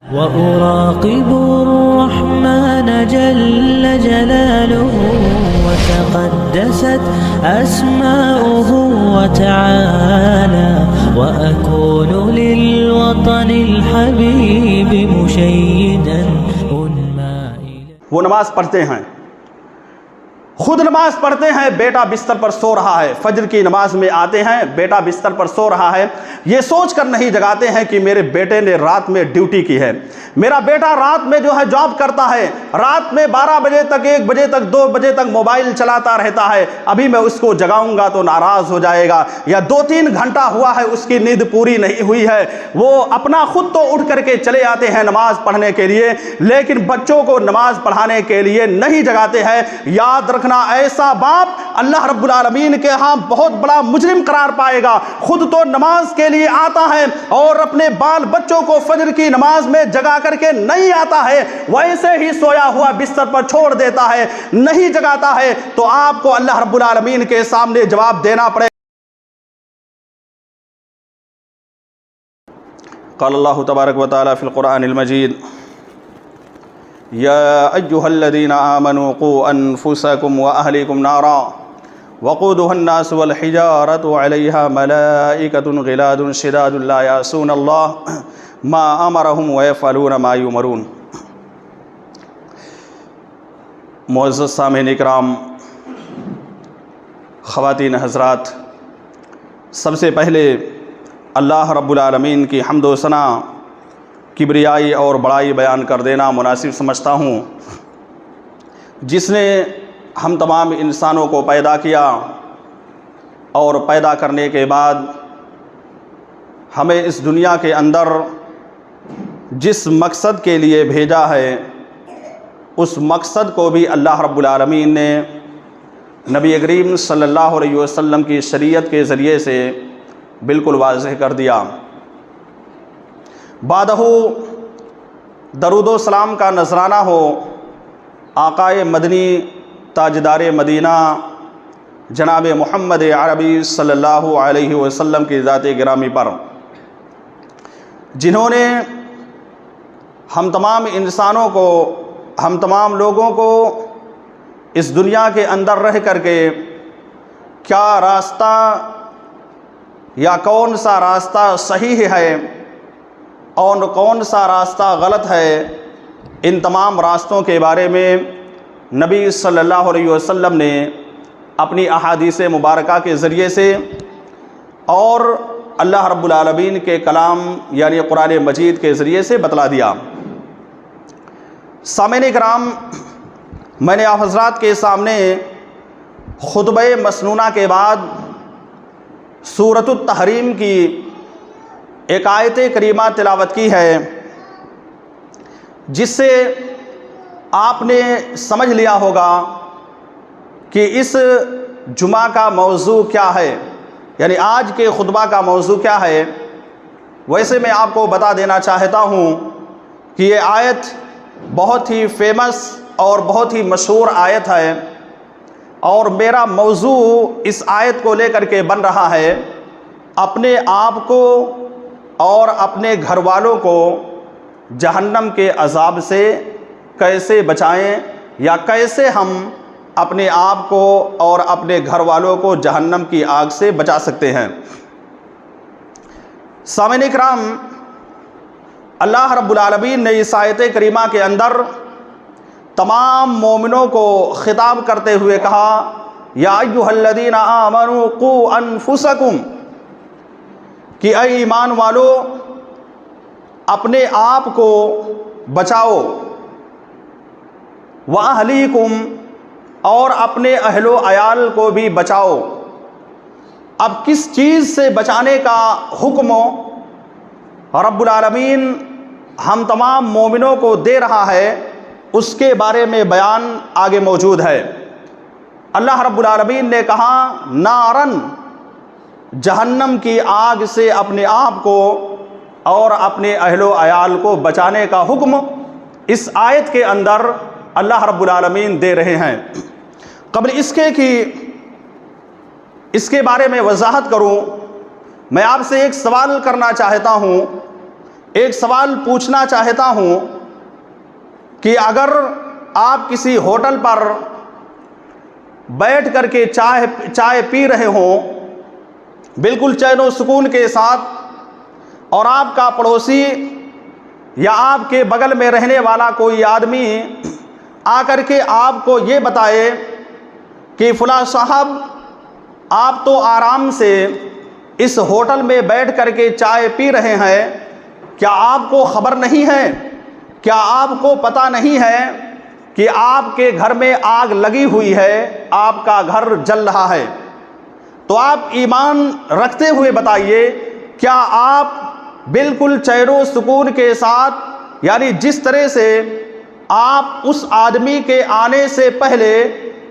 وأراقب الرحمن جل جلاله وتقدست أسماؤه وتعالى وأكون للوطن الحبيب مشيدا أنمى. وہ نماز پڑھتے ہیں، خود نماز پڑھتے ہیں، بیٹا بستر پر سو رہا ہے، فجر کی نماز میں آتے ہیں، بیٹا بستر پر سو رہا ہے، یہ سوچ کر نہیں جگاتے ہیں کہ میرے بیٹے نے رات میں ڈیوٹی کی ہے، میرا بیٹا رات میں جو ہے جاب کرتا ہے، رات میں 12 بجے تک 1 بجے تک 2 بجے تک موبائل چلاتا رہتا ہے، ابھی میں اس کو جگاؤں گا تو ناراض ہو جائے گا، یا 2-3 گھنٹہ ہوا ہے اس کی نیند پوری نہیں ہوئی ہے، وہ اپنا خود تو اٹھ کر کے چلے آتے ہیں نماز پڑھنے کے لیے، لیکن بچوں کو نماز پڑھانے کے لیے نہیں جگاتے ہیں. یاد رکھنا، ایسا باپ اللہ رب العالمین کے ہاں بہت بڑا مجرم قرار پائے گا. خود تو نماز کے لیے آتا ہے اور اپنے بال بچوں کو فجر کی نماز میں جگا کر کے نہیں آتا ہے، ویسے ہی سویا ہوا بستر پر چھوڑ دیتا ہے، نہیں جگاتا ہے، تو آپ کو اللہ رب العالمین کے سامنے جواب دینا پڑے. قال اللہ تبارک و تعالی فی القرآن المجید: یا ایہا الذین آمنوا قوا انفسکم واہلیکم نارا وقودها الناس والحجارۃ علیہا ملائکۃ غلاظ شداد لا یعصون اللہ ما امرہم ویفعلون ما یؤمرون. معزز سامعین اکرام، خواتین حضرات، سب سے پہلے اللہ رب العالمین کی حمد و ثنا، کبریائی اور بڑائی بیان کر دینا مناسب سمجھتا ہوں، جس نے ہم تمام انسانوں کو پیدا کیا اور پیدا کرنے کے بعد ہمیں اس دنیا کے اندر جس مقصد کے لیے بھیجا ہے، اس مقصد کو بھی اللہ رب العالمین نے نبی کریم صلی اللہ علیہ وسلم کی شریعت کے ذریعے سے بالکل واضح کر دیا. بعدہ درود و سلام کا نذرانہ ہو آقائے مدنی تاجدار مدینہ جناب محمد عربی صلی اللہ علیہ وسلم کی ذات گرامی پر، جنہوں نے ہم تمام انسانوں کو، ہم تمام لوگوں کو اس دنیا کے اندر رہ کر کے کیا راستہ یا کون سا راستہ صحیح ہے اور کون سا راستہ غلط ہے، ان تمام راستوں کے بارے میں نبی صلی اللہ علیہ وسلم نے اپنی احادیث مبارکہ کے ذریعے سے اور اللہ رب العالمین کے کلام یعنی قرآن مجید کے ذریعے سے بتلا دیا. سامعین اکرام، میں نے آپ حضرات کے سامنے خطبہ مسنونہ کے بعد سورۃ التحریم کی ایک آیت کریمہ تلاوت کی ہے، جس سے آپ نے سمجھ لیا ہوگا کہ اس جمعہ کا موضوع کیا ہے، یعنی آج کے خطبہ کا موضوع کیا ہے. ویسے میں آپ کو بتا دینا چاہتا ہوں کہ یہ آیت بہت ہی فیمس اور بہت ہی مشہور آیت ہے، اور میرا موضوع اس آیت کو لے کر کے بن رہا ہے اپنے آپ کو اور اپنے گھر والوں کو جہنم کے عذاب سے کیسے بچائیں، یا کیسے ہم اپنے آپ کو اور اپنے گھر والوں کو جہنم کی آگ سے بچا سکتے ہیں. سامعین اکرام، اللہ رب العالمین نے اس آیت کریمہ کے اندر تمام مومنوں کو خطاب کرتے ہوئے کہا: یا ایھا الذین آمنوا قوا انفسکم، کہ اے ایمان والو اپنے آپ کو بچاؤ، وَأَهْلِيكُمْ، اور اپنے اہل و عیال کو بھی بچاؤ. اب کس چیز سے بچانے کا حکم رب العالمین ہم تمام مومنوں کو دے رہا ہے، اس کے بارے میں بیان آگے موجود ہے. اللہ رب العالمین نے کہا نارن، جہنم کی آگ سے اپنے آپ کو اور اپنے اہل و عیال کو بچانے کا حکم اس آیت کے اندر اللہ رب العالمین دے رہے ہیں. قبل اس کے کہ اس کے بارے میں وضاحت کروں، میں آپ سے ایک سوال کرنا چاہتا ہوں. ایک سوال پوچھنا چاہتا ہوں کہ اگر آپ کسی ہوٹل پر بیٹھ کر کے چائے پی رہے ہوں بالکل چین و سکون کے ساتھ، اور آپ کا پڑوسی یا آپ کے بغل میں رہنے والا کوئی آدمی آ کر کے آپ کو یہ بتائے کہ فلاں صاحب آپ تو آرام سے اس ہوٹل میں بیٹھ کر کے چائے پی رہے ہیں، کیا آپ کو خبر نہیں ہے، کیا آپ کو پتہ نہیں ہے کہ آپ کے گھر میں آگ لگی ہوئی ہے، آپ کا گھر جل رہا ہے؟ تو آپ ایمان رکھتے ہوئے بتائیے، کیا آپ بالکل چین و سکون کے ساتھ، یعنی جس طرح سے آپ اس آدمی کے آنے سے پہلے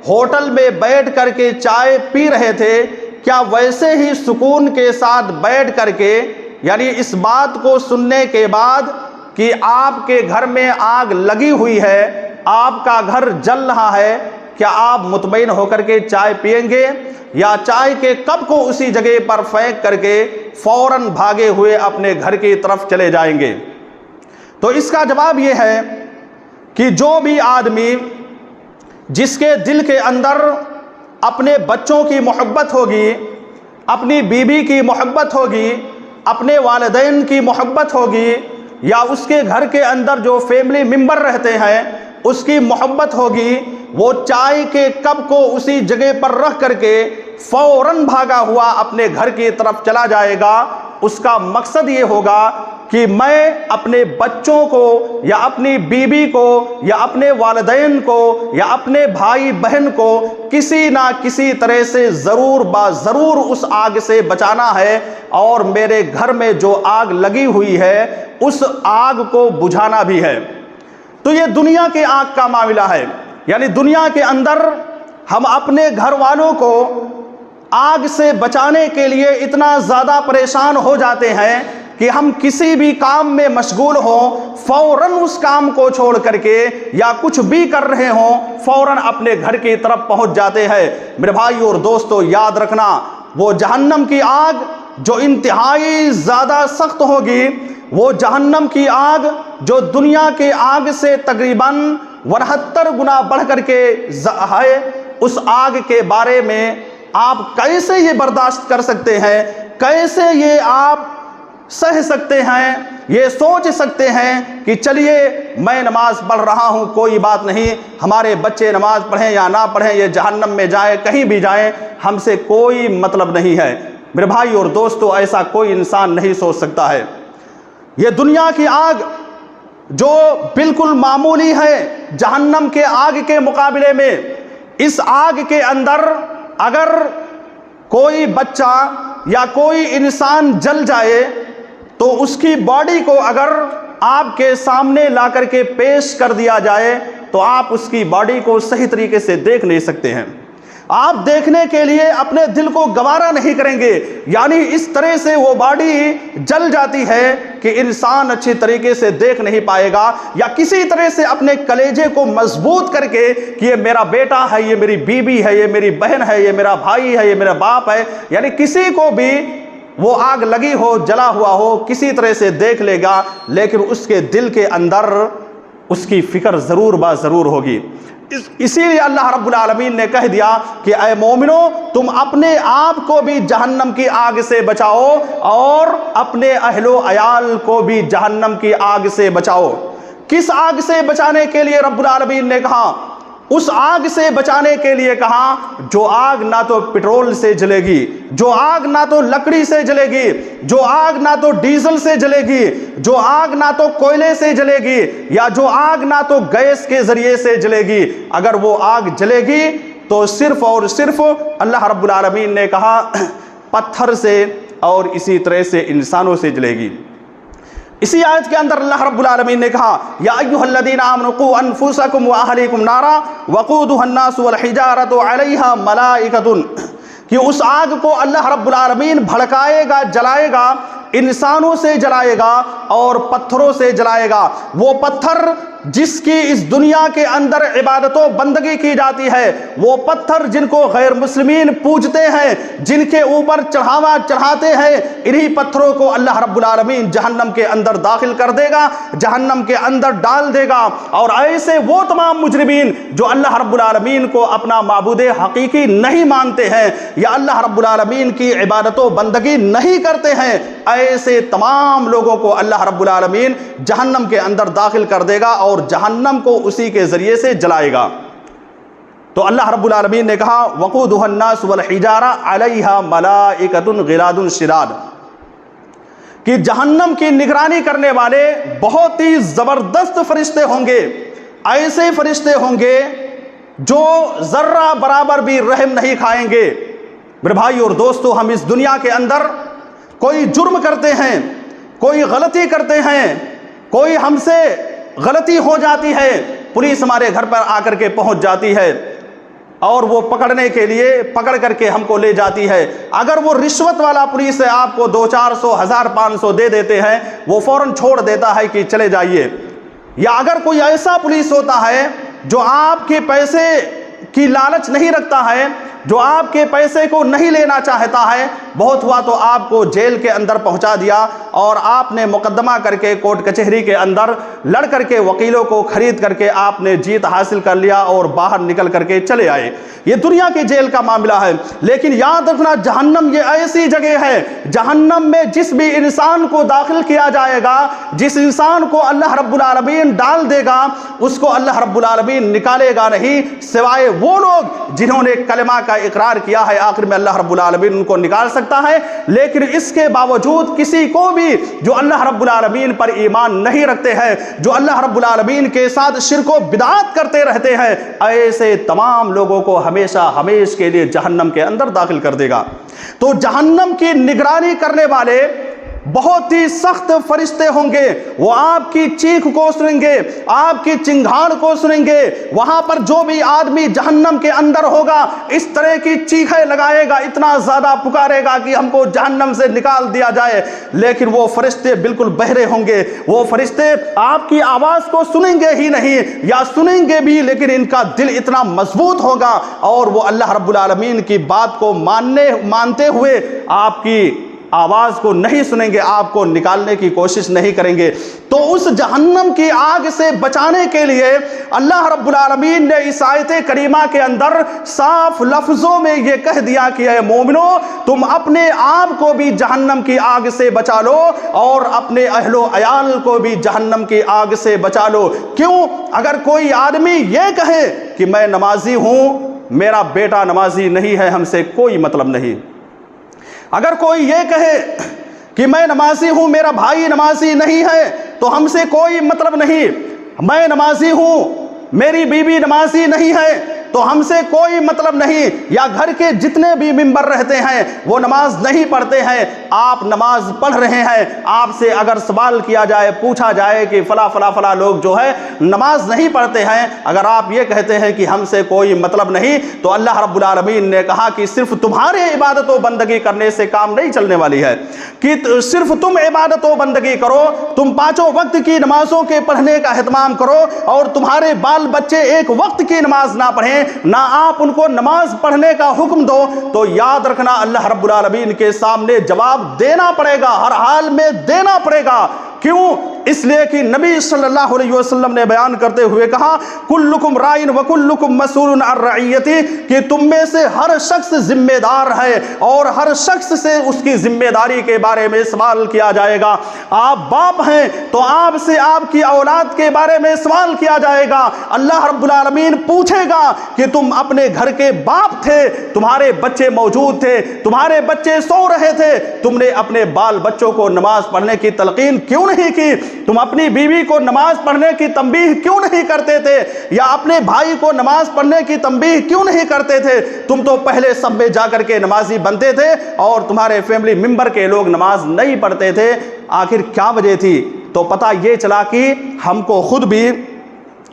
ہوٹل میں بیٹھ کر کے چائے پی رہے تھے، کیا ویسے ہی سکون کے ساتھ بیٹھ کر کے، یعنی اس بات کو سننے کے بعد کہ آپ کے گھر میں آگ لگی ہوئی ہے، آپ کا گھر جل رہا ہے، کیا آپ مطمئن ہو کر کے چائے پئیں گے، یا چائے کے کپ کو اسی جگہ پر پھینک کر کے فوراً بھاگے ہوئے اپنے گھر کی طرف چلے جائیں گے؟ تو اس کا جواب یہ ہے کہ جو بھی آدمی جس کے دل کے اندر اپنے بچوں کی محبت ہوگی، اپنی بیوی کی محبت ہوگی، اپنے والدین کی محبت ہوگی، یا اس کے گھر کے اندر جو فیملی ممبر رہتے ہیں اس کی محبت ہوگی، وہ چائے کے کپ کو اسی جگہ پر رکھ کر کے فوراً بھاگا ہوا اپنے گھر کی طرف چلا جائے گا۔ اس کا مقصد یہ ہوگا کہ میں اپنے بچوں کو یا اپنی بیوی کو یا اپنے والدین کو یا اپنے بھائی بہن کو کسی نہ کسی طرح سے ضرور ضرور اس آگ سے بچانا ہے، اور میرے گھر میں جو آگ لگی ہوئی ہے اس آگ کو بجھانا بھی ہے۔ تو یہ دنیا کے آگ کا معاملہ ہے، یعنی دنیا کے اندر ہم اپنے گھر والوں کو آگ سے بچانے کے لیے اتنا زیادہ پریشان ہو جاتے ہیں کہ ہم کسی بھی کام میں مشغول ہوں فوراً اس کام کو چھوڑ کر کے، یا کچھ بھی کر رہے ہوں فوراً اپنے گھر کی طرف پہنچ جاتے ہیں۔ میرے بھائی اور دوستو، یاد رکھنا، وہ جہنم کی آگ جو انتہائی زیادہ سخت ہوگی، وہ جہنم کی آگ جو دنیا کے آگ سے تقریباً 69 گنا بڑھ کر کے ہے، اس آگ کے بارے میں آپ کیسے یہ برداشت کر سکتے ہیں، کیسے یہ آپ سہ سکتے ہیں، یہ سوچ سکتے ہیں کہ چلیے میں نماز پڑھ رہا ہوں، کوئی بات نہیں، ہمارے بچے نماز پڑھیں یا نہ پڑھیں، یہ جہنم میں جائیں کہیں بھی جائیں، ہم سے کوئی مطلب نہیں ہے۔ میرے بھائی اور دوستو، ایسا کوئی انسان نہیں سوچ سکتا ہے۔ یہ دنیا کی آگ جو بالکل معمولی ہے جہنم کے آگ کے مقابلے میں، اس آگ کے اندر اگر کوئی بچہ یا کوئی انسان جل جائے تو اس کی باڈی کو اگر آپ کے سامنے لا کر کے پیش کر دیا جائے تو آپ اس کی باڈی کو صحیح طریقے سے دیکھ نہیں سکتے ہیں، آپ دیکھنے کے لیے اپنے دل کو گوارا نہیں کریں گے، یعنی اس طرح سے وہ باڈی جل جاتی ہے کہ انسان اچھی طریقے سے دیکھ نہیں پائے گا، یا کسی طرح سے اپنے کلیجے کو مضبوط کر کے کہ یہ میرا بیٹا ہے، یہ میری بیوی ہے، یہ میری بہن ہے، یہ میرا بھائی ہے، یہ میرا باپ ہے، یعنی کسی کو بھی وہ آگ لگی ہو، جلا ہوا ہو، کسی طرح سے دیکھ لے گا، لیکن اس کے دل کے اندر اس کی فکر ضرور ضرور ہوگی۔ اسی لیے اللہ رب العالمین نے کہہ دیا کہ اے مومنو، تم اپنے آپ کو بھی جہنم کی آگ سے بچاؤ اور اپنے اہل و عیال کو بھی جہنم کی آگ سے بچاؤ۔ کس آگ سے بچانے کے لیے رب العالمین نے کہا؟ اس آگ سے بچانے کے لیے کہا جو آگ نہ تو پٹرول سے جلے گی، جو آگ نہ تو لکڑی سے جلے گی، جو آگ نہ تو ڈیزل سے جلے گی، جو آگ نہ تو کوئلے سے جلے گی، یا جو آگ نہ تو گیس کے ذریعے سے جلے گی۔ اگر وہ آگ جلے گی تو صرف اور صرف اللہ رب العالمین نے کہا پتھر سے اور اسی طرح سے انسانوں سے جلے گی۔ اسی آیت کے اندر اللہ رب العالمین نے کہا یا ایھا الذین آمنوا قوا انفسکم واہلیکم نارا وقودھا الناس والحجارۃ علیہا ملائکۃ، کہ اس آگ کو اللہ رب العالمین بھڑکائے گا، جلائے گا، انسانوں سے جلائے گا اور پتھروں سے جلائے گا۔ وہ پتھر جس کی اس دنیا کے اندر عبادت و بندگی کی جاتی ہے، وہ پتھر جن کو غیر مسلمین پوجتے ہیں، جن کے اوپر چڑھاوا چڑھاتے ہیں، انہی پتھروں کو اللہ رب العالمین جہنم کے اندر داخل کر دے گا، جہنم کے اندر ڈال دے گا۔ اور ایسے وہ تمام مجرمین جو اللہ رب العالمین کو اپنا معبود حقیقی نہیں مانتے ہیں یا اللہ رب العالمین کی عبادت و بندگی نہیں کرتے ہیں، ایسے تمام لوگوں کو اللہ رب العالمین جہنم کے اندر داخل کر دے گا اور جہنم کو اسی کے ذریعے سے جلائے گا۔ تو اللہ رب العالمین نے کہا وقودها الناس والحجارہ علیہا ملائکۃ غلاد شداد، کہ جہنم کی نگرانی کرنے والے بہت ہی زبردست فرشتے ہوں گے، ایسے فرشتے ہوں گے جو ذرہ برابر بھی رحم نہیں کھائیں گے۔ میرے بھائی اور دوستو، ہم اس دنیا کے اندر کوئی جرم کرتے ہیں، کوئی غلطی کرتے ہیں، کوئی ہم سے غلطی ہو جاتی ہے، پولیس ہمارے گھر پر آ کر کے پہنچ جاتی ہے اور وہ پکڑنے کے لیے پکڑ کر کے ہم کو لے جاتی ہے۔ اگر وہ رشوت والا پولیس ہے، آپ کو 200-400 1500 دے دیتے ہیں، وہ فوراً چھوڑ دیتا ہے کہ چلے جائیے۔ یا اگر کوئی ایسا پولیس ہوتا ہے جو آپ کے پیسے کی لالچ نہیں رکھتا ہے، جو آپ کے پیسے کو نہیں لینا چاہتا ہے، بہت ہوا تو آپ کو جیل کے اندر پہنچا دیا اور آپ نے مقدمہ کر کے کورٹ کچہری کے اندر لڑ کر کے وکیلوں کو خرید کر کے آپ نے جیت حاصل کر لیا اور باہر نکل کر کے چلے آئے۔ یہ دنیا کے جیل کا معاملہ ہے، لیکن یاد رکھنا جہنم یہ ایسی جگہ ہے، جہنم میں جس بھی انسان کو داخل کیا جائے گا، جس انسان کو اللہ رب العالمین ڈال دے گا، اس کو اللہ رب العالمین نکالے گا نہیں، سوائے وہ لوگ جنہوں نے کلمہ کا اقرار کیا ہے۔ آخر میں اللہ رب العالمین ان کو نکال سکتا ہے، لیکن اس کے باوجود کسی کو بھی جو اللہ رب العالمین پر ایمان نہیں رکھتے ہیں، جو اللہ رب العالمین کے ساتھ شرک و بدعات کرتے رہتے ہیں، ایسے تمام لوگوں کو ہمیشہ ہمیشہ کے لیے جہنم کے اندر داخل کر دے گا۔ تو جہنم کی نگرانی کرنے والے بہت ہی سخت فرشتے ہوں گے، وہ آپ کی چیخ کو سنیں گے، آپ کی چنگھاڑ کو سنیں گے۔ وہاں پر جو بھی آدمی جہنم کے اندر ہوگا اس طرح کی چیخیں لگائے گا، اتنا زیادہ پکارے گا کہ ہم کو جہنم سے نکال دیا جائے، لیکن وہ فرشتے بالکل بہرے ہوں گے۔ وہ فرشتے آپ کی آواز کو سنیں گے ہی نہیں، یا سنیں گے بھی لیکن ان کا دل اتنا مضبوط ہوگا اور وہ اللہ رب العالمین کی بات کو مانتے ہوئے آپ کی آواز کو نہیں سنیں گے، آپ کو نکالنے کی کوشش نہیں کریں گے۔ تو اس جہنم کی آگ سے بچانے کے لیے اللہ رب العالمین نے اس آیت کریمہ کے اندر صاف لفظوں میں یہ کہہ دیا کہ اے مومنو، تم اپنے آپ کو بھی جہنم کی آگ سے بچا لو اور اپنے اہل و عیال کو بھی جہنم کی آگ سے بچا لو۔ کیوں؟ اگر کوئی آدمی یہ کہے کہ میں نمازی ہوں، میرا بیٹا نمازی نہیں ہے، ہم سے کوئی مطلب نہیں۔ اگر کوئی یہ کہے کہ میں نمازی ہوں، میرا بھائی نمازی نہیں ہے، تو ہم سے کوئی مطلب نہیں۔ میں نمازی ہوں، میری بیوی نمازی نہیں ہے، تو ہم سے کوئی مطلب نہیں۔ یا گھر کے جتنے بھی ممبر رہتے ہیں وہ نماز نہیں پڑھتے ہیں، آپ نماز پڑھ رہے ہیں، آپ سے اگر سوال کیا جائے، پوچھا جائے کہ فلاں لوگ جو ہے نماز نہیں پڑھتے ہیں، اگر آپ یہ کہتے ہیں کہ ہم سے کوئی مطلب نہیں، تو اللہ رب العالمین نے کہا کہ صرف تمہارے عبادت و بندگی کرنے سے کام نہیں چلنے والی ہے، کہ صرف تم عبادت و بندگی کرو، تم 5 وقت کی نمازوں کے پڑھنے کا اہتمام کرو، اور تمہارے بال بچے 1 وقت کی نماز نہ پڑھیں، نہ آپ ان کو نماز پڑھنے کا حکم دو، تو یاد رکھنا اللہ رب العالمین کے سامنے جواب دینا پڑے گا، ہر حال میں دینا پڑے گا۔ کیوں؟ اس لیے کہ نبی صلی اللہ علیہ وسلم نے بیان کرتے ہوئے کہا کلکم رائن وکلکم مسئول عن رعیتی، کہ تم میں سے ہر شخص ذمہ دار ہے اور ہر شخص سے اس کی ذمہ داری کے بارے میں سوال کیا جائے گا۔ آپ باپ ہیں تو آپ سے آپ کی اولاد کے بارے میں سوال کیا جائے گا۔ اللہ رب العالمین پوچھے گا کہ تم اپنے گھر کے باپ تھے، تمہارے بچے موجود تھے، تمہارے بچے سو رہے تھے، تم نے اپنے بال بچوں کو نماز پڑھنے کی تلقین کیوں نہیں کی؟ تم اپنی بیوی کو نماز پڑھنے کی تنبیہ کیوں نہیں کرتے تھے؟ یا اپنے بھائی کو نماز پڑھنے کی تنبیہ کیوں نہیں کرتے تھے؟ تم تو پہلے سب میں جا کر کے نمازی بنتے تھے اور تمہارے فیملی ممبر کے لوگ نماز نہیں پڑھتے تھے۔ آخر کیا وجہ تھی؟ تو پتہ یہ چلا کہ ہم کو خود بھی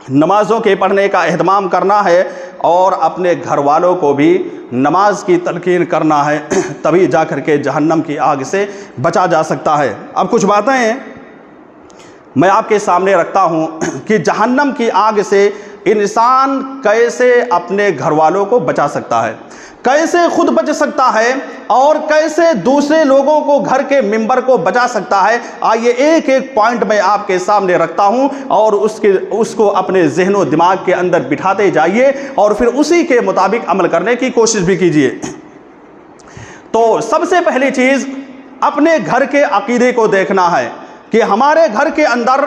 نمازوں کے پڑھنے کا اہتمام کرنا ہے اور اپنے گھر والوں کو بھی نماز کی تلقین کرنا ہے، تبھی جا کر کے جہنم کی آگ سے بچا جا سکتا ہے۔ اب کچھ باتیں میں آپ کے سامنے رکھتا ہوں کہ جہنم کی آگ سے انسان کیسے اپنے گھر والوں کو بچا سکتا ہے، کیسے خود بچ سکتا ہے، اور کیسے دوسرے لوگوں کو گھر کے ممبر کو بچا سکتا ہے۔ آئیے ایک ایک پوائنٹ میں آپ کے سامنے رکھتا ہوں اور اس کو اپنے ذہن و دماغ کے اندر بٹھاتے جائیے اور پھر اسی کے مطابق عمل کرنے کی کوشش بھی کیجیے۔ تو سب سے پہلی چیز اپنے گھر کے عقیدے کو دیکھنا ہے کہ ہمارے گھر کے اندر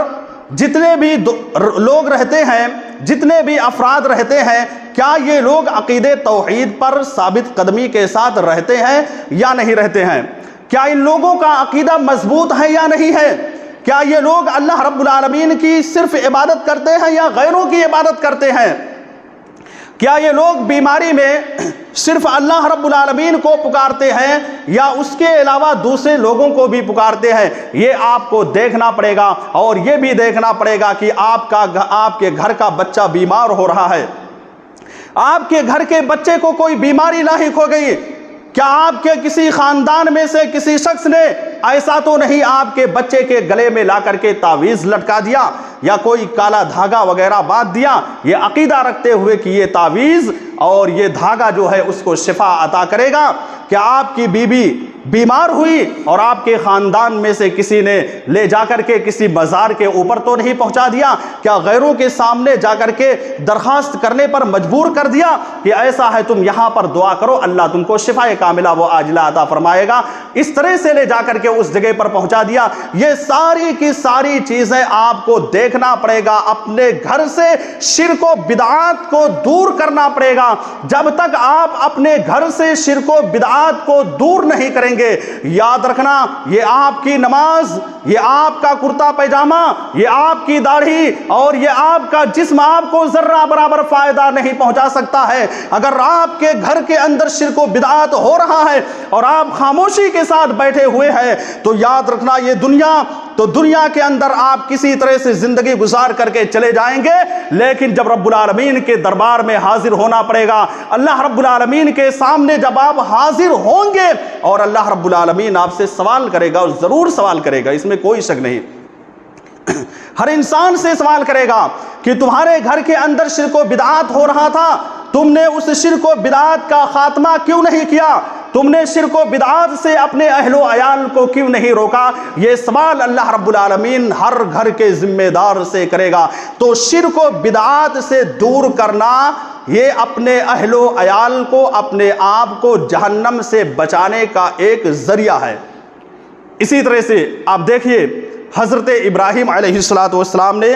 جتنے بھی لوگ رہتے ہیں، جتنے بھی افراد رہتے ہیں، کیا یہ لوگ عقیدے توحید پر ثابت قدمی کے ساتھ رہتے ہیں یا نہیں رہتے ہیں؟ کیا ان لوگوں کا عقیدہ مضبوط ہے یا نہیں ہے؟ کیا یہ لوگ اللہ رب العالمین کی صرف عبادت کرتے ہیں یا غیروں کی عبادت کرتے ہیں؟ کیا یہ لوگ بیماری میں صرف اللہ رب العالمین کو پکارتے ہیں یا اس کے علاوہ دوسرے لوگوں کو بھی پکارتے ہیں؟ یہ آپ کو دیکھنا پڑے گا، اور یہ بھی دیکھنا پڑے گا کہ آپ کے گھر کا بچہ بیمار ہو رہا ہے، آپ کے گھر کے بچے کو کوئی بیماری لاحق ہو گئی، کیا آپ کے کسی خاندان میں سے کسی شخص نے ایسا تو نہیں آپ کے بچے کے گلے میں لا کر کے تعویذ لٹکا دیا یا کوئی کالا دھاگا وغیرہ باندھ دیا، یہ عقیدہ رکھتے ہوئے کہ یہ تعویذ اور یہ دھاگا جو ہے اس کو شفا عطا کرے گا؟ کیا آپ کی بیوی بیمار ہوئی اور آپ کے خاندان میں سے کسی نے لے جا کر کے کسی مزار کے اوپر تو نہیں پہنچا دیا؟ کیا غیروں کے سامنے جا کر کے درخواست کرنے پر مجبور کر دیا کہ ایسا ہے تم یہاں پر دعا کرو، اللہ تم کو شفا کاملہ و عاجلہ عطا فرمائے گا؟ اس طرح سے لے جا کر کے اس جگہ پر پہنچا دیا۔ یہ ساری کی ساری چیزیں آپ کو دیکھنا پڑے گا، اپنے گھر سے شرک و بدعات کو دور کرنا پڑے گا۔ جب تک آپ اپنے گھر سے شرک و بدعات کو دور نہیں کریں گے، یاد رکھنا یہ آپ کی نماز، یہ آپ کا کرتا پیجامہ، یہ آپ کی داڑھی اور یہ آپ کا جسم آپ کو ذرہ برابر فائدہ نہیں پہنچا سکتا ہے۔ اگر آپ کے گھر کے اندر شرک و بدعات ہو رہا ہے اور آپ خاموشی کے ساتھ بیٹھے ہوئے ہیں تو یاد رکھنا یہ دنیا کے اندر آپ کسی طرح سے زندگی گزار کر کے چلے جائیں گے، لیکن جب رب العالمین کے دربار میں حاضر ہونا پڑے گا، اللہ رب العالمین کے سامنے جب آپ حاضر ہوں گے اور اللہ رب العالمین آپ سے سوال کرے گا، اور ضرور سوال کرے گا، اس میں کوئی شک نہیں، ہر انسان سے سوال کرے گا کہ تمہارے گھر کے اندر شرک و بدعات ہو رہا تھا، تم نے اس شرک و بدعات کا خاتمہ کیوں نہیں کیا؟ تم نے شرک و بدعات سے اپنے اہل و عیال کو کیوں نہیں روکا؟ یہ سوال اللہ رب العالمین ہر گھر کے ذمہ دار سے کرے گا۔ تو شرک و بدعات سے دور کرنا یہ اپنے اہل و عیال کو، اپنے آپ کو جہنم سے بچانے کا ایک ذریعہ ہے۔ اسی طرح سے آپ دیکھیے حضرت ابراہیم علیہ السلام نے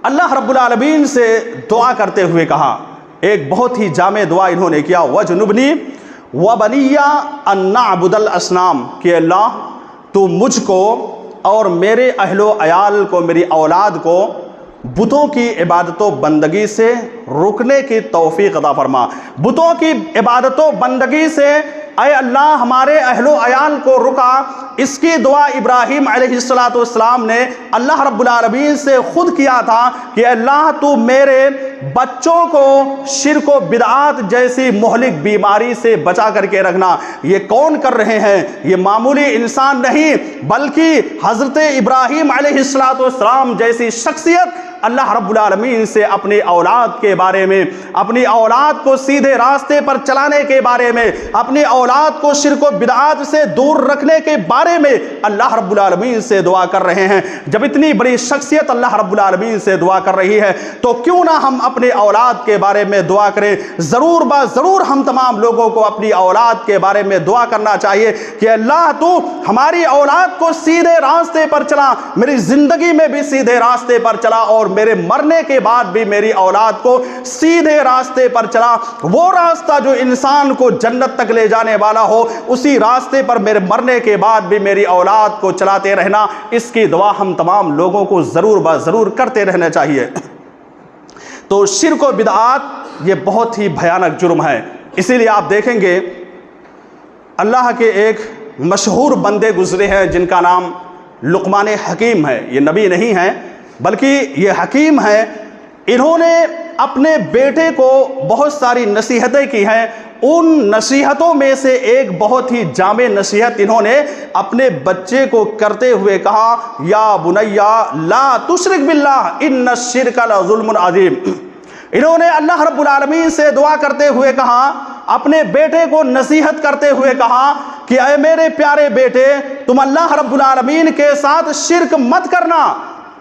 اللہ رب العالمین سے دعا کرتے ہوئے کہا، ایک بہت ہی جامع دعا انہوں نے کیا، وَجْنُبْنِي وَبَنِيَّ أَن نَّعْبُدَ الْأَصْنَامَ، کہ اللہ تو مجھ کو اور میرے اہل و عیال کو، میری اولاد کو بتوں کی عبادت و بندگی سے رکنے کی توفیق عطا فرما۔ بتوں کی عبادت و بندگی سے اے اللہ ہمارے اہل و عیال کو رکا۔ اس کی دعا ابراہیم علیہ السلام نے اللہ رب العالمین سے خود کیا تھا کہ اللہ تو میرے بچوں کو شرک و بدعات جیسی مہلک بیماری سے بچا کر کے رکھنا۔ یہ کون کر رہے ہیں؟ یہ معمولی انسان نہیں، بلکہ حضرت ابراہیم علیہ السلام جیسی شخصیت اللہ رب العالمین سے اپنی اولاد کے بارے میں، اپنی اولاد کو سیدھے راستے پر چلانے کے بارے میں، اپنی اولاد کو شرک و بدعات سے دور رکھنے کے بارے میں اللہ رب العالمین سے دعا کر رہے ہیں۔ جب اتنی بڑی شخصیت اللہ رب العالمین سے دعا کر رہی ہے تو کیوں نہ ہم اپنے اولاد کے بارے میں دعا کریں؟ ضرور ضرور ہم تمام لوگوں کو اپنی اولاد کے بارے میں دعا کرنا چاہیے کہ اللہ تو ہماری اولاد کو سیدھے راستے پر چلا، میری زندگی میں بھی سیدھے راستے پر چلا، اور میرے مرنے کے بعد بھی میری اولاد کو سیدھے راستے پر چلا۔ وہ راستہ جو انسان کو جنت تک لے جانے والا ہو، اسی راستے پر میرے مرنے کے بعد بھی میری اولاد کو چلاتے رہنا، اس کی دعا ہم تمام لوگوں کو ضرور کرتے رہنا چاہیے۔ تو شرک و بدعات یہ بہت ہی بھیانک جرم ہے۔ اسی لیے آپ دیکھیں گے اللہ کے ایک مشہور بندے گزرے ہیں جن کا نام لقمان حکیم ہے۔ یہ نبی نہیں ہے بلکہ یہ حکیم ہے، انہوں نے اپنے بیٹے کو بہت ساری نصیحتیں کی ہیں. ان نصیحتوں میں سے ایک بہت ہی جامع نصیحت انہوں نے اپنے بچے کو کرتے ہوئے کہا, یا بنیا لا تشرک باللہ ان الشرک لظلم عظیم. انہوں نے اللہ رب العالمین سے دعا کرتے ہوئے کہا, اپنے بیٹے کو نصیحت کرتے ہوئے کہا کہ اے میرے پیارے بیٹے, تم اللہ رب العالمین کے ساتھ شرک مت کرنا,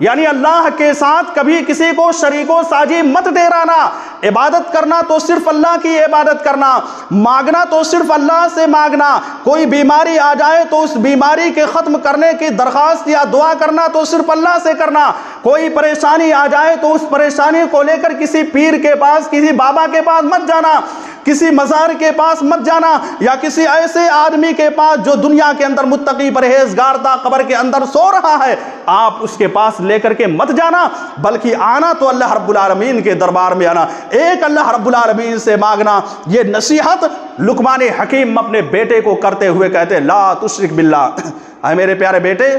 یعنی اللہ کے ساتھ کبھی کسی کو شریک و ساجی مت ٹھہرانا. عبادت کرنا تو صرف اللہ کی عبادت کرنا, مانگنا تو صرف اللہ سے مانگنا. کوئی بیماری آ جائے تو اس بیماری کے ختم کرنے کی درخواست یا دعا کرنا تو صرف اللہ سے کرنا. کوئی پریشانی آ جائے تو اس پریشانی کو لے کر کسی پیر کے پاس, کسی بابا کے پاس مت جانا, کسی مزار کے پاس مت جانا, یا کسی ایسے آدمی کے پاس جو دنیا کے اندر متقی پرہیزگار تھا, قبر کے اندر سو رہا ہے, آپ اس کے پاس لے کر کے مت جانا, بلکہ آنا تو اللہ رب العالمین کے دربار میں آنا, ایک اللہ رب العالمین سے مانگنا. یہ نصیحت لقمان حکیم اپنے بیٹے کو کرتے ہوئے کہتے لا تشرک باللہ, اے میرے پیارے بیٹے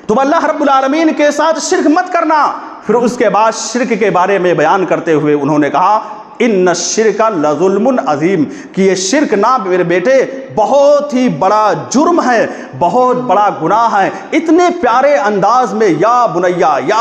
تم اللہ رب العالمین کے ساتھ شرک مت کرنا. پھر اس کے بعد شرک کے بارے میں بیان کرتے ہوئے انہوں نے کہا ان الشرک لظلم عظیم, کہ یہ شرک نہ میرے بیٹے بہت ہی بڑا جرم ہے, بہت بڑا گناہ ہے. اتنے پیارے انداز میں یا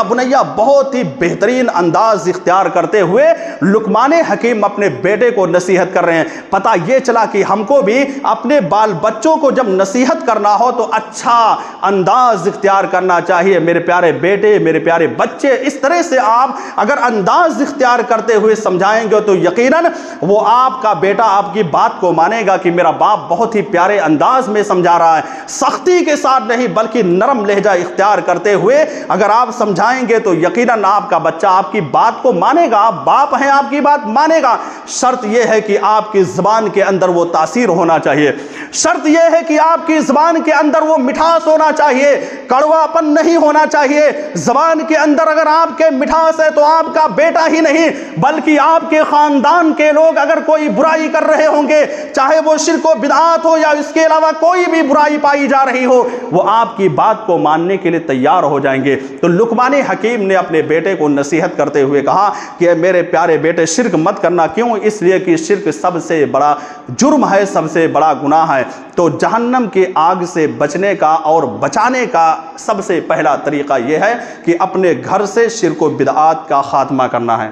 بنیا بہت ہی بہترین انداز اختیار کرتے ہوئے لقمان حکیم اپنے بیٹے کو نصیحت کر رہے ہیں. پتہ یہ چلا کہ ہم کو بھی اپنے بال بچوں کو جب نصیحت کرنا ہو تو اچھا انداز اختیار کرنا چاہیے. میرے پیارے بیٹے, میرے پیارے بچے, اس طرح سے آپ اگر انداز اختیار کرتے ہوئے سمجھائیں گے تو یقیناً وہ آپ کا بیٹا آپ کی بات کو مانے گا کہ میرا باپ بہت ہی پیارے انداز میں سمجھا رہا ہے. سختی کے ساتھ نہیں بلکہ نرم لہجہ اختیار کرتے ہوئے اگر آپ سمجھائیں گے تو یقیناً آپ کا بچہ آپ کی بات کو مانے گا. آپ باپ ہیں, آپ کی بات مانے گا. شرط یہ ہے کہ آپ کی زبان کے اندر وہ تاثیر ہونا چاہیے, شرط یہ ہے کہ آپ کی زبان کے اندر وہ مٹھاس ہونا چاہیے, کڑوا پن نہیں ہونا چاہیے. زبان کے اندر اگر آپ کے مٹھاس ہے تو آپ کا بیٹا ہی نہیں بلکہ آپ کے خاندان کے لوگ اگر کوئی برائی کر رہے ہوں گے, چاہے وہ شرک و بدعات ہو یا اس کے علاوہ کوئی بھی برائی پائی جا رہی ہو, وہ آپ کی بات کو ماننے کے لیے تیار ہو جائیں گے. تو لقمان حکیم نے اپنے بیٹے کو نصیحت کرتے ہوئے کہا کہ میرے پیارے بیٹے شرک مت کرنا. کیوں؟ اس لیے کہ شرک سب سے بڑا جرم ہے, سب سے بڑا گناہ ہے. تو جہنم کی آگ سے بچنے کا اور بچانے کا سب سے پہلا طریقہ یہ ہے کہ اپنے گھر سے شرک و بدعات کا خاتمہ کرنا ہے.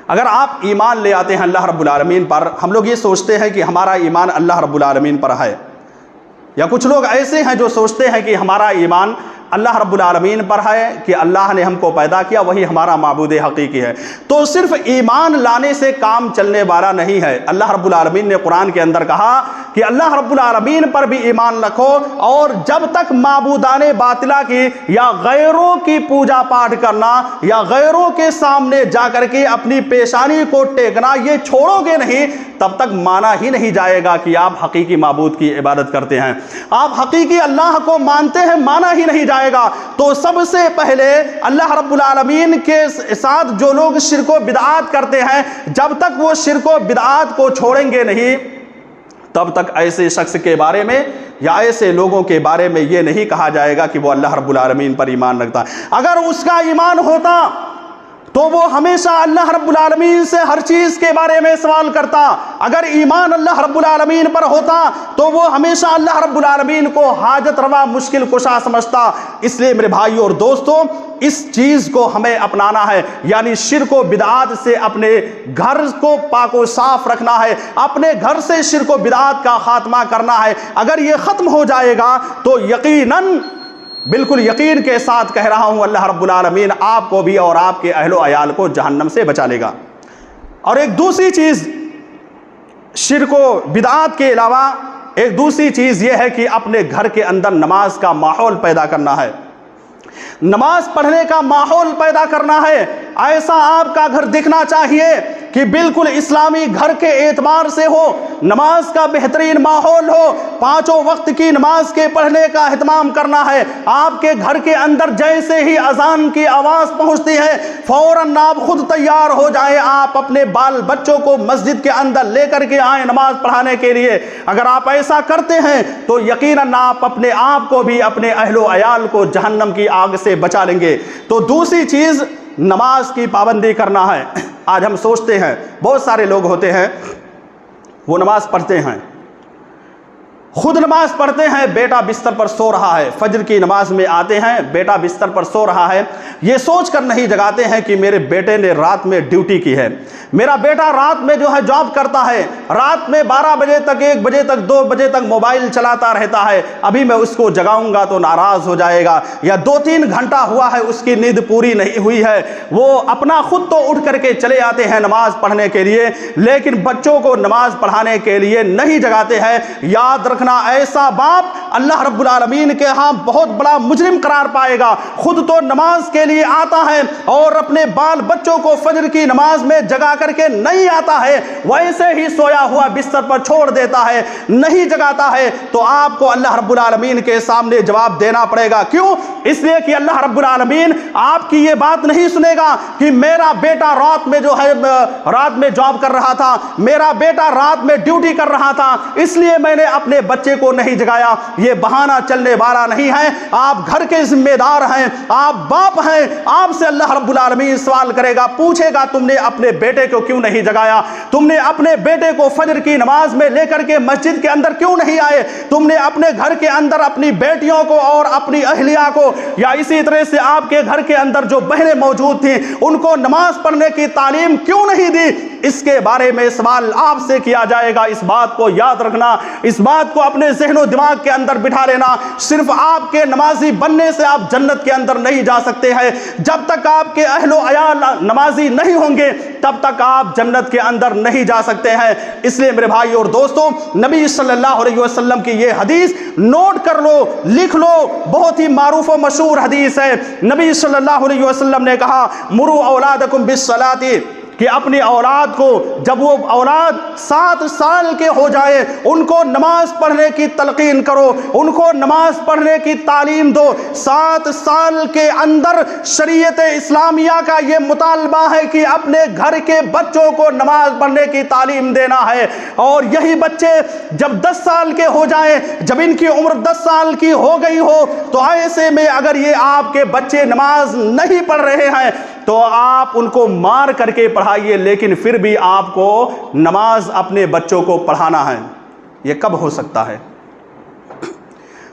اگر آپ ایمان لے آتے ہیں اللہ رب العالمین پر, ہم لوگ یہ سوچتے ہیں کہ ہمارا ایمان اللہ رب العالمین پر ہے, یا کچھ لوگ ایسے ہیں جو سوچتے ہیں کہ ہمارا ایمان اللہ رب العالمین پر ہے کہ اللہ نے ہم کو پیدا کیا, وہی ہمارا معبود حقیقی ہے. تو صرف ایمان لانے سے کام چلنے والا نہیں ہے. اللہ رب العالمین نے قرآن کے اندر کہا کہ اللہ رب العالمین پر بھی ایمان رکھو, اور جب تک معبودان باطلہ کی یا غیروں کی پوجا پاٹ کرنا یا غیروں کے سامنے جا کر کے اپنی پیشانی کو ٹیکنا یہ چھوڑو گے نہیں, تب تک مانا ہی نہیں جائے گا کہ آپ حقیقی معبود کی عبادت کرتے ہیں, آپ حقیقی اللہ کو مانتے ہیں, مانا ہی نہیں جائے گا. تو سب سے پہلے اللہ رب العالمین کے ساتھ جو لوگ شرک و بدعات کرتے ہیں, جب تک وہ شرک و بدعات کو چھوڑیں گے نہیں تب تک ایسے شخص کے بارے میں یا ایسے لوگوں کے بارے میں یہ نہیں کہا جائے گا کہ وہ اللہ رب العالمین پر ایمان رکھتا ہے. اگر اس کا ایمان ہوتا تو وہ ہمیشہ اللہ رب العالمین سے ہر چیز کے بارے میں سوال کرتا. اگر ایمان اللہ رب العالمین پر ہوتا تو وہ ہمیشہ اللہ رب العالمین کو حاجت روا مشکل کشا سمجھتا. اس لیے میرے بھائیو اور دوستو, اس چیز کو ہمیں اپنانا ہے, یعنی شرک و بدعات سے اپنے گھر کو پاک و صاف رکھنا ہے, اپنے گھر سے شرک و بدعات کا خاتمہ کرنا ہے. اگر یہ ختم ہو جائے گا تو یقیناً, بالکل یقین کے ساتھ کہہ رہا ہوں, اللہ رب العالمین آپ کو بھی اور آپ کے اہل و عیال کو جہنم سے بچا لے گا. اور ایک دوسری چیز شرک و بدعات کے علاوہ ایک دوسری چیز یہ ہے کہ اپنے گھر کے اندر نماز کا ماحول پیدا کرنا ہے, نماز پڑھنے کا ماحول پیدا کرنا ہے. ایسا آپ کا گھر دکھنا چاہیے کہ بالکل اسلامی گھر کے اعتبار سے ہو، نماز کا بہترین ماحول ہو، پانچوں وقت کی نماز کے پڑھنے کا اہتمام کرنا ہے۔ آپ کے گھر کے اندر جیسے ہی اذان کی آواز پہنچتی ہے فوراً آپ خود تیار ہو جائیں، آپ اپنے بال بچوں کو مسجد کے اندر لے کر کے آئیں نماز پڑھانے کے لیے۔ اگر آپ ایسا کرتے ہیں تو یقیناً آپ اپنے آپ کو بھی اپنے اہل و عیال کو جہنم کی آگ سے بچا لیں گے۔ تو دوسری چیز نماز کی پابندی کرنا ہے۔ آج ہم سوچتے ہیں بہت سارے لوگ ہوتے ہیں وہ نماز پڑھتے ہیں، خود نماز پڑھتے ہیں، بیٹا بستر پر سو رہا ہے، فجر کی نماز میں آتے ہیں، بیٹا بستر پر سو رہا ہے، یہ سوچ کر نہیں جگاتے ہیں کہ میرے بیٹے نے رات میں ڈیوٹی کی ہے، میرا بیٹا رات میں جو ہے جاب کرتا ہے، رات میں 12 بجے تک 1 بجے تک 2 بجے تک موبائل چلاتا رہتا ہے، ابھی میں اس کو جگاؤں گا تو ناراض ہو جائے گا، یا 2-3 گھنٹہ ہوا ہے اس کی نیند پوری نہیں ہوئی ہے، وہ اپنا خود تو اٹھ کر کے چلے آتے ہیں نماز پڑھنے کے لیے، لیکن بچوں کو نماز پڑھانے کے لیے نہیں جگاتے ہیں۔ یاد رکھنا ایسا باپ اللہ رب العالمین کے ہاں بہت بڑا مجرم قرار پائے گا۔ خود تو نماز کے لیے آتا ہے اور اپنے بال بچوں کو فجر کی نماز میں جگا کر کے نہیں آتا ہے، ویسے ہی سویا ہوا بستر پر چھوڑ دیتا ہے، نہیں جگاتا ہے، تو آپ کو اللہ رب العالمین کے سامنے جواب دینا پڑے گا۔ کیوں؟ اس لیے کہ اللہ رب العالمین آپ کی یہ بات نہیں سنے گا کہ میرا بیٹا رات میں جو ہے رات میں جاب کر رہا تھا، میرا بیٹا رات میں ڈیوٹی کر رہا تھا، اس لیے میں نے اپنے بچے کو نہیں جگایا۔ یہ بہانہ چلنے والا نہیں ہے، آپ گھر کے ذمہ دار ہیں، آپ باپ ہیں، آپ سے اللہ رب العالمین سوال کرے گا، پوچھے گا تم نے اپنے بیٹے کو کیوں نہیں جگایا، تم نے اپنے بیٹے کو فجر کی نماز میں لے کر کے مسجد کے اندر کیوں نہیں آئے، تم نے اپنے گھر کے اندر اپنی بیٹیوں کو اور اپنی اہلیہ کو یا اسی طرح سے آپ کے گھر کے اندر جو بہنیں موجود تھیں ان کو نماز پڑھنے کی تعلیم کیوں نہیں دی۔ اس کے بارے میں سوال آپ سے کیا جائے گا۔ اس بات کو یاد رکھنا، اس بات کو اپنے ذہن و دماغ کے اندر بٹھا لینا۔ صرف آپ کے نمازی بننے سے آپ جنت کے اندر نہیں جا سکتے ہیں، جب تک آپ کے اہل و عیال نمازی نہیں ہوں گے تب تک آپ جنت کے اندر نہیں جا سکتے ہیں۔ اس لیے میرے بھائی اور دوستوں، نبی صلی اللہ علیہ وسلم کی یہ حدیث نوٹ کر لو، لکھ لو، بہت ہی معروف و مشہور حدیث ہے۔ نبی صلی اللہ علیہ وسلم نے کہا مروا اولادکم بالصلاۃ، کہ اپنی اولاد کو جب وہ اولاد 7 سال کے ہو جائے ان کو نماز پڑھنے کی تلقین کرو، ان کو نماز پڑھنے کی تعلیم دو۔ 7 سال کے اندر شریعت اسلامیہ کا یہ مطالبہ ہے کہ اپنے گھر کے بچوں کو نماز پڑھنے کی تعلیم دینا ہے، اور یہی بچے جب 10 سال کے ہو جائیں، جب ان کی عمر 10 سال کی ہو گئی ہو، تو ایسے میں اگر یہ آپ کے بچے نماز نہیں پڑھ رہے ہیں تو آپ ان کو مار کر کے پڑھائیے، لیکن پھر بھی آپ کو نماز اپنے بچوں کو پڑھانا ہے۔ یہ کب ہو سکتا ہے؟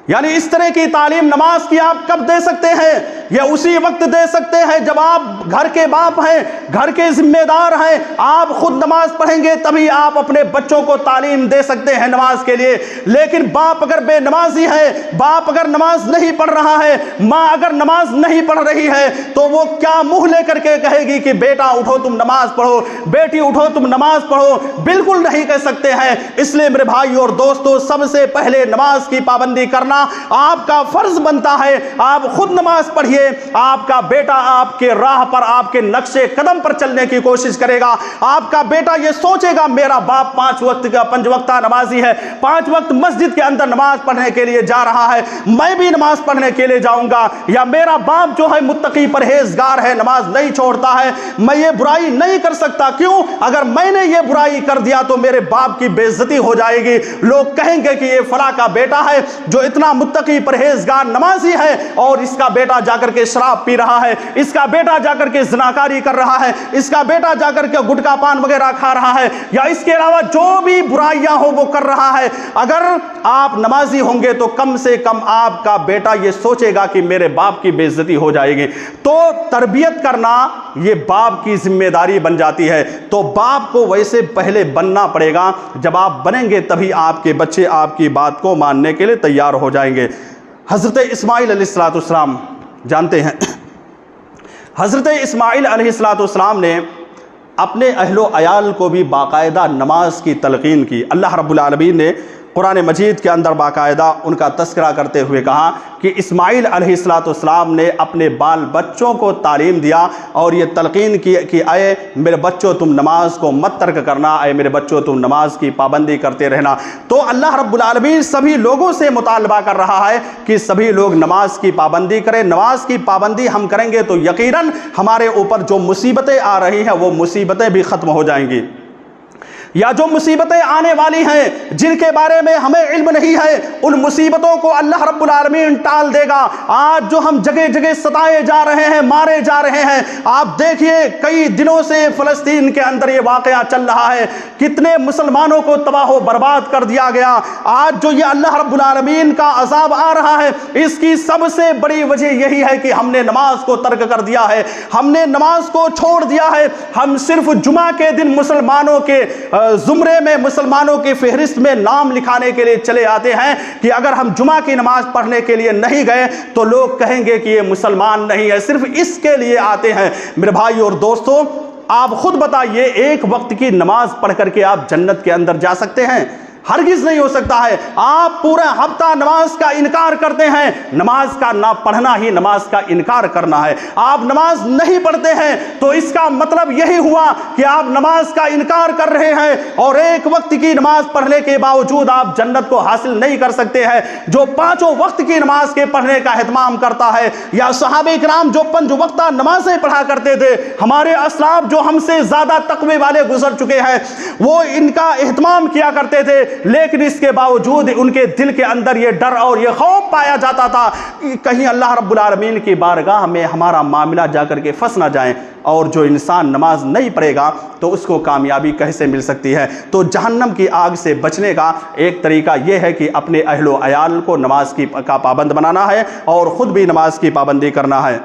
یعنی اس طرح کی تعلیم نماز کی آپ کب دے سکتے ہیں؟ یہ اسی وقت دے سکتے ہیں جب آپ گھر کے باپ ہیں، گھر کے ذمہ دار ہیں، آپ خود نماز پڑھیں گے تبھی آپ اپنے بچوں کو تعلیم دے سکتے ہیں نماز کے لیے۔ لیکن باپ اگر بے نمازی ہے، باپ اگر نماز نہیں پڑھ رہا ہے، ماں اگر نماز نہیں پڑھ رہی ہے، تو وہ کیا منہ لے کر کے کہے گی کہ بیٹا اٹھو تم نماز پڑھو، بیٹی اٹھو تم نماز پڑھو؟ بالکل نہیں کہہ سکتے ہیں۔ اس لیے میرے بھائی اور دوستو، سب سے پہلے نماز کی پابندی کرنا آپ کا فرض بنتا ہے۔ آپ خود نماز پڑھیے، آپ کا بیٹا آپ کے راہ پر، آپ کے نقشے قدم پر چلنے کی کوشش کرے گا۔ آپ کا بیٹا یہ سوچے گا میرا باپ 5 وقتہ نمازی ہے، 5 وقت مسجد کے اندر نماز پڑھنے کے لیے جا رہا ہے، میں بھی نماز پڑھنے کے لیے جاؤں گا، یا میرا باپ جو ہے متقی پرہیزگار ہے، نماز نہیں چھوڑتا ہے، میں یہ برائی نہیں کر سکتا۔ کیوں؟ اگر میں نے یہ برائی کر دیا تو میرے باپ کی بے عزتی ہو جائے گی، لوگ کہیں گے کہ یہ فلاں کا بیٹا ہے جو اتنا متقی پرہیزگار نمازی ہے، اور اس کا بیٹا جا کر کے شراب پی رہا ہے، اس کا بیٹا جا کر کے زناکاری کر رہا ہے، اس کا بیٹا جا کر کے گٹکا پان وغیرہ کھا رہا ہے، یا اس کے علاوہ جو بھی برائیاں ہو وہ کر رہا ہے۔ اگر آپ نمازی ہوں گے تو کم سے کم آپ کا بیٹا یہ سوچے گا کہ میرے باپ کی بے عزتی ہو جائے گی۔ تو تربیت کرنا یہ باپ کی ذمہ داری بن جاتی ہے۔ تو باپ کو ویسے پہلے بننا پڑے گا، جب آپ بنیں گے تبھی آپ کے بچے آپ کی بات کو ماننے کے لیے تیار ہو جائیں گے۔ حضرت اسماعیل علیہ السلام جانتے ہیں، حضرت اسماعیل علیہ السلام نے اپنے اہل و عیال کو بھی باقاعدہ نماز کی تلقین کی۔ اللہ رب العالمین نے قرآن مجید کے اندر باقاعدہ ان کا تذکرہ کرتے ہوئے کہا کہ اسماعیل علیہ السلام نے اپنے بال بچوں کو تعلیم دیا اور یہ تلقین کی کہ اے میرے بچوں تم نماز کو مت ترک کرنا، اے میرے بچوں تم نماز کی پابندی کرتے رہنا۔ تو اللہ رب العالمین سبھی لوگوں سے مطالبہ کر رہا ہے کہ سبھی لوگ نماز کی پابندی کریں۔ نماز کی پابندی ہم کریں گے تو یقیناً ہمارے اوپر جو مصیبتیں آ رہی ہیں وہ مصیبتیں بھی ختم ہو جائیں گی، یا جو مصیبتیں آنے والی ہیں جن کے بارے میں ہمیں علم نہیں ہے ان مصیبتوں کو اللہ رب العالمین ٹال دے گا۔ آج جو ہم جگہ جگہ ستائے جا رہے ہیں، مارے جا رہے ہیں، آپ دیکھیے کئی دنوں سے فلسطین کے اندر یہ واقعہ چل رہا ہے، کتنے مسلمانوں کو تباہ و برباد کر دیا گیا۔ آج جو یہ اللہ رب العالمین کا عذاب آ رہا ہے اس کی سب سے بڑی وجہ یہی ہے کہ ہم نے نماز کو ترک کر دیا ہے، ہم نے نماز کو چھوڑ دیا ہے۔ ہم صرف جمعہ کے دن مسلمانوں کے زمرے میں، مسلمانوں کی فہرست میں نام لکھانے کے لیے چلے آتے ہیں کہ اگر ہم جمعہ کی نماز پڑھنے کے لیے نہیں گئے تو لوگ کہیں گے کہ یہ مسلمان نہیں ہے، صرف اس کے لیے آتے ہیں۔ میرے بھائی اور دوستو، آپ خود بتائیے ایک وقت کی نماز پڑھ کر کے آپ جنت کے اندر جا سکتے ہیں؟ ہرگز نہیں ہو سکتا ہے۔ آپ پورا ہفتہ نماز کا انکار کرتے ہیں، نماز کا نہ پڑھنا ہی نماز کا انکار کرنا ہے۔ آپ نماز نہیں پڑھتے ہیں تو اس کا مطلب یہی ہوا کہ آپ نماز کا انکار کر رہے ہیں، اور ایک وقت کی نماز پڑھنے کے باوجود آپ جنت کو حاصل نہیں کر سکتے ہیں۔ جو پانچوں وقت کی نماز کے پڑھنے کا اہتمام کرتا ہے، یا صحابہ کرام جو پنج وقتہ نمازیں پڑھا کرتے تھے، ہمارے اسلاف جو ہم سے زیادہ تقوی والے گزر چکے ہیں وہ ان کا اہتمام کیا کرتے تھے، لیکن اس کے باوجود ان کے دل کے اندر یہ ڈر اور یہ خوف پایا جاتا تھا کہ کہیں اللہ رب العالمین کی بارگاہ میں ہمارا معاملہ جا کر کے پھنس نہ جائیں، اور جو انسان نماز نہیں پڑھے گا تو اس کو کامیابی کیسے مل سکتی ہے۔ تو جہنم کی آگ سے بچنے کا ایک طریقہ یہ ہے کہ اپنے اہل و عیال کو نماز کا پابند بنانا ہے اور خود بھی نماز کی پابندی کرنا ہے۔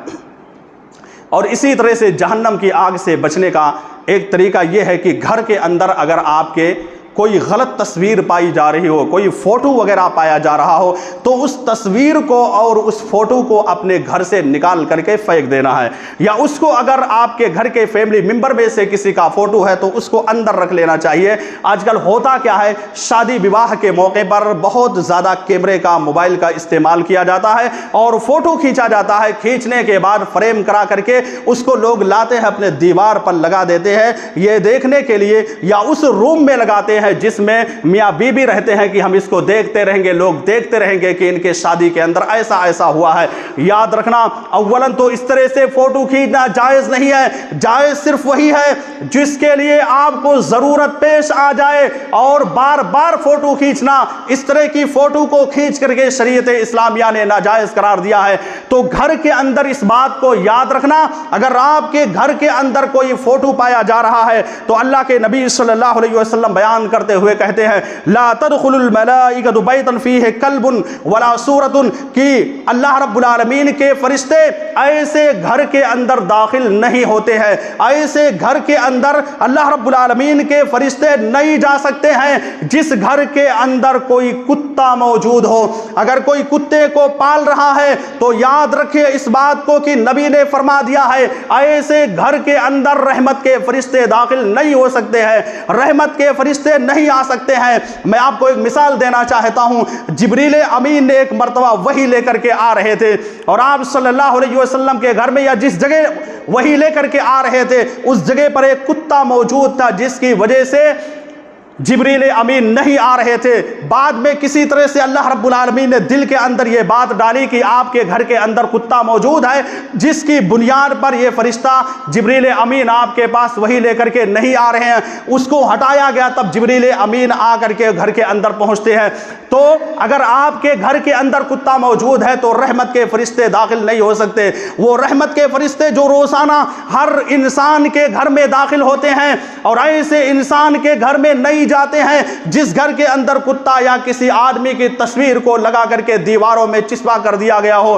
اور اسی طرح سے جہنم کی آگ سے بچنے کا ایک طریقہ یہ ہے کہ گھر کے اندر اگر آپ کے کوئی غلط تصویر پائی جا رہی ہو، کوئی فوٹو وغیرہ پایا جا رہا ہو، تو اس تصویر کو اور اس فوٹو کو اپنے گھر سے نکال کر کے پھینک دینا ہے، یا اس کو اگر آپ کے گھر کے فیملی ممبر میں سے کسی کا فوٹو ہے تو اس کو اندر رکھ لینا چاہیے۔ آج کل ہوتا کیا ہے، شادی بیواہ کے موقع پر بہت زیادہ کیمرے کا، موبائل کا استعمال کیا جاتا ہے اور فوٹو کھینچا جاتا ہے، کھینچنے کے بعد فریم کرا کر کے اس کو لوگ لاتے ہیں اپنے دیوار پر لگا دیتے ہیں یہ دیکھنے کے لیے، یا اس روم میں لگاتے ہیں جس میں میاں بیوی رہتے ہیں کہ ہم اس کو دیکھتے رہیں گے، لوگ دیکھتے رہیں گے کہ ان کے شادی کے اندر ایسا ایسا ہوا ہے۔ یاد رکھنا، اولاً تو اس طرح سے فوٹو کھینچنا جائز نہیں ہے، جائز صرف وہی ہے جس کے لیے آپ کو ضرورت پیش آ جائے، اور بار بار فوٹو کھینچنا، اس طرح کی فوٹو کو کھینچ کر کے شریعت اسلامیہ نے ناجائز قرار دیا ہے۔ تو گھر کے اندر اس بات کو یاد رکھنا، اگر آپ کے گھر کے اندر کوئی فوٹو پایا جا رہا ہے تو اللہ کے نبی صلی اللہ علیہ وسلم بیان کرتے ہوئے کہتے ہیں لا تدخل الملائکۃ بیتا فیہ کلب ولا صورۃ، کہ اللہ رب العالمین کے فرشتے ایسے گھر کے اندر داخل نہیں ہوتے ہیں، ایسے گھر کے اندر اللہ رب العالمین کے فرشتے نہیں جا سکتے ہیں جس گھر کے اندر کوئی کتا موجود ہو۔ اگر کوئی کتے کو پال رہا ہے تو یاد رکھیں اس بات کو کہ نبی نے فرما دیا ہے ایسے گھر کے اندر رحمت کے فرشتے داخل نہیں ہو سکتے ہیں، رحمت کے فرشتے نہیں آ سکتے ہیں۔ میں آپ کو ایک مثال دینا چاہتا ہوں، جبریل امین نے ایک مرتبہ وحی لے کر کے آ رہے تھے، اور آپ صلی اللہ علیہ وسلم کے گھر میں یا جس جگہ وحی لے کر کے آ رہے تھے اس جگہ پر ایک کتا موجود تھا، جس کی وجہ سے جبریل امین نہیں آ رہے تھے۔ بعد میں کسی طرح سے اللہ رب العالمین نے دل کے اندر یہ بات ڈالی کہ آپ کے گھر کے اندر کتا موجود ہے، جس کی بنیاد پر یہ فرشتہ جبریل امین آپ کے پاس وحی لے کر کے نہیں آ رہے ہیں، اس کو ہٹایا گیا، تب جبریل امین آ کر کے گھر کے اندر پہنچتے ہیں۔ تو اگر آپ کے گھر کے اندر کتا موجود ہے تو رحمت کے فرشتے داخل نہیں ہو سکتے۔ وہ رحمت کے فرشتے جو روزانہ ہر انسان کے گھر میں داخل ہوتے ہیں، اور ایسے انسان کے گھر میں نہیں جاتے ہیں جس گھر کے اندر کتا یا کسی آدمی کی تصویر کو لگا کر کے دیواروں میں چسپا کر دیا گیا ہو،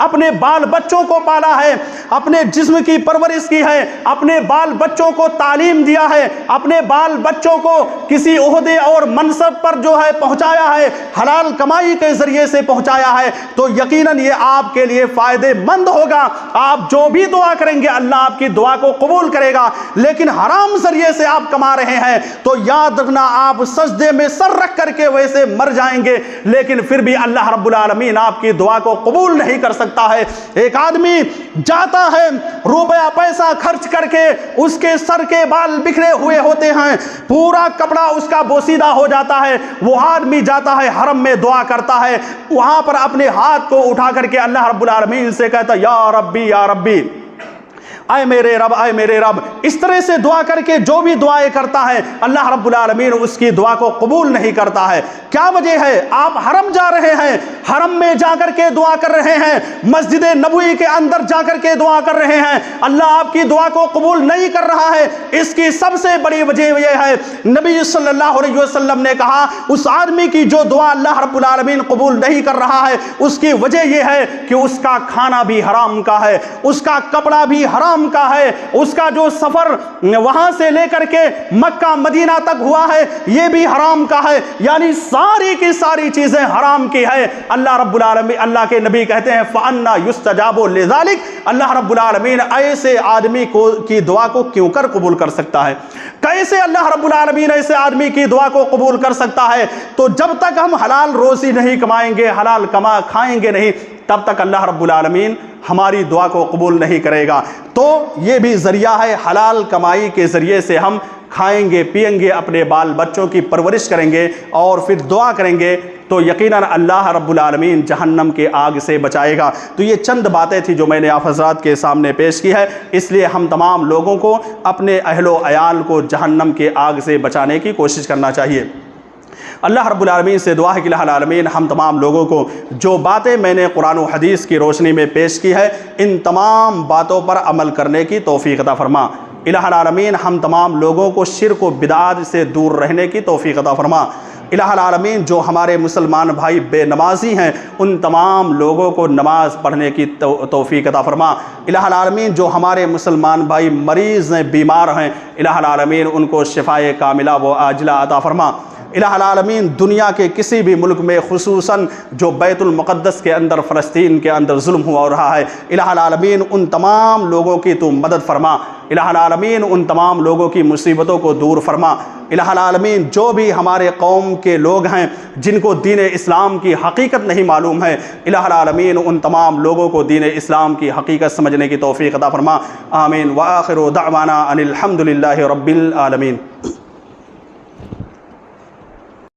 اپنے بال بچوں کو پالا ہے، اپنے جسم کی پرورش کی ہے، اپنے بال بچوں کو تعلیم دیا ہے، اپنے بال بچوں کو کسی عہدے اور منصب پر جو ہے پہنچایا ہے، حلال کمائی کے ذریعے سے پہنچایا ہے، تو یقیناً یہ آپ کے لیے فائدے مند ہوگا۔ آپ جو بھی دعا کریں گے اللہ آپ کی دعا کو قبول کرے گا۔ لیکن حرام ذریعے سے آپ کما رہے ہیں تو یاد رکھنا آپ سجدے میں سر رکھ کر کے ویسے مر جائیں گے، لیکن پھر بھی اللہ رب العالمین آپ کی دعا کو قبول نہیں کر سکتا ہے۔ ایک آدمی جاتا ہے روپیہ پیسہ خرچ کر کے، اس کے سر کے بال بکھرے ہوئے ہوتے ہیں، پورا کپڑا اس کا بوسیدہ ہو جاتا ہے، وہ آدمی جاتا ہے حرم میں دعا کرتا ہے، وہاں پر اپنے ہاتھ کو اٹھا کر کے اللہ رب العالمین سے کہتا ہے یا ربی یا ربی، اے میرے رب اے میرے رب۔ اس طرح سے دعا کر کے جو بھی دعائیں کرتا ہے اللہ رب العالمین اس کی دعا کو قبول نہیں کرتا ہے۔ کیا وجہ ہے؟ آپ حرم جا رہے ہیں، حرم میں جا کر کے دعا کر رہے ہیں، مسجد نبوی کے اندر جا کر کے دعا کر رہے ہیں، اللہ آپ کی دعا کو قبول نہیں کر رہا ہے۔ اس کی سب سے بڑی وجہ یہ ہے، نبی صلی اللہ علیہ وسلم نے کہا اس آدمی کی جو دعا اللہ رب العالمین قبول نہیں کر رہا ہے اس کی وجہ یہ ہے کہ اس کا کھانا بھی حرام کا ہے، اس کا کپڑا بھی حرام کا ہے، اس کا جو سفر وہاں سے لے کر کے مکہ مدینہ تک ہوا ہے یہ بھی حرام کا ہے، یعنی ساری کی ساری چیزیں حرام کی ہے۔ اللہ رب العالمین، اللہ کے نبی کہتے ہیں فَأَنَّا يُسْتَجَابُ لِذَلِكَ، اللہ رب العالمین ایسے آدمی کی دعا کو کیوں کر قبول کر سکتا ہے؟ کیسے اللہ رب العالمین ایسے آدمی کی دعا کو قبول کر سکتا ہے؟ تو جب تک ہم حلال روزی نہیں کمائیں گے، حلال کھائیں گے نہیں، تب تک اللہ رب العالمین ہماری دعا کو قبول نہیں کرے گا۔ تو یہ بھی ذریعہ ہے، حلال کمائی کے ذریعے سے ہم کھائیں گے پیئیں گے، اپنے بال بچوں کی پرورش کریں گے اور پھر دعا کریں گے تو یقیناً اللہ رب العالمین جہنم کے آگ سے بچائے گا۔ تو یہ چند باتیں تھی جو میں نے آپ حضرات کے سامنے پیش کی ہے، اس لیے ہم تمام لوگوں کو اپنے اہل و عیال کو جہنم کے آگ سے بچانے کی کوشش کرنا چاہیے۔ اللہ رب العالمین سے دعا ہے کہ الہ العالمین ہم تمام لوگوں کو جو باتیں میں نے قرآن و حدیث کی روشنی میں پیش کی ہے ان تمام باتوں پر عمل کرنے کی توفیق عطا فرما۔ الہ العالمین ہم تمام لوگوں کو شرک و بدعات سے دور رہنے کی توفیق عطا فرما۔ الہ العالمین جو ہمارے مسلمان بھائی بے نمازی ہیں ان تمام لوگوں کو نماز پڑھنے کی توفیق عطا فرما۔ الہ العالمین جو ہمارے مسلمان بھائی مریض ہیں، بیمار ہیں، الہ العالمین ان کو شفائے کاملہ و عاجلہ عطا فرما۔ الہ العالمین دنیا کے کسی بھی ملک میں خصوصاً جو بیت المقدس کے اندر فلسطین کے اندر ظلم ہوا رہا ہے، الہ العالمین ان تمام لوگوں کی تو مدد فرما۔ الہ العالمین ان تمام لوگوں کی مصیبتوں کو دور فرما۔ الہ العالمین جو بھی ہمارے قوم کے لوگ ہیں جن کو دین اسلام کی حقیقت نہیں معلوم ہے، الہ العالمین ان تمام لوگوں کو دین اسلام کی حقیقت سمجھنے کی توفیق عطا فرما۔ آمین۔ وآخر دعوانا ان الحمد للہ رب العالمین۔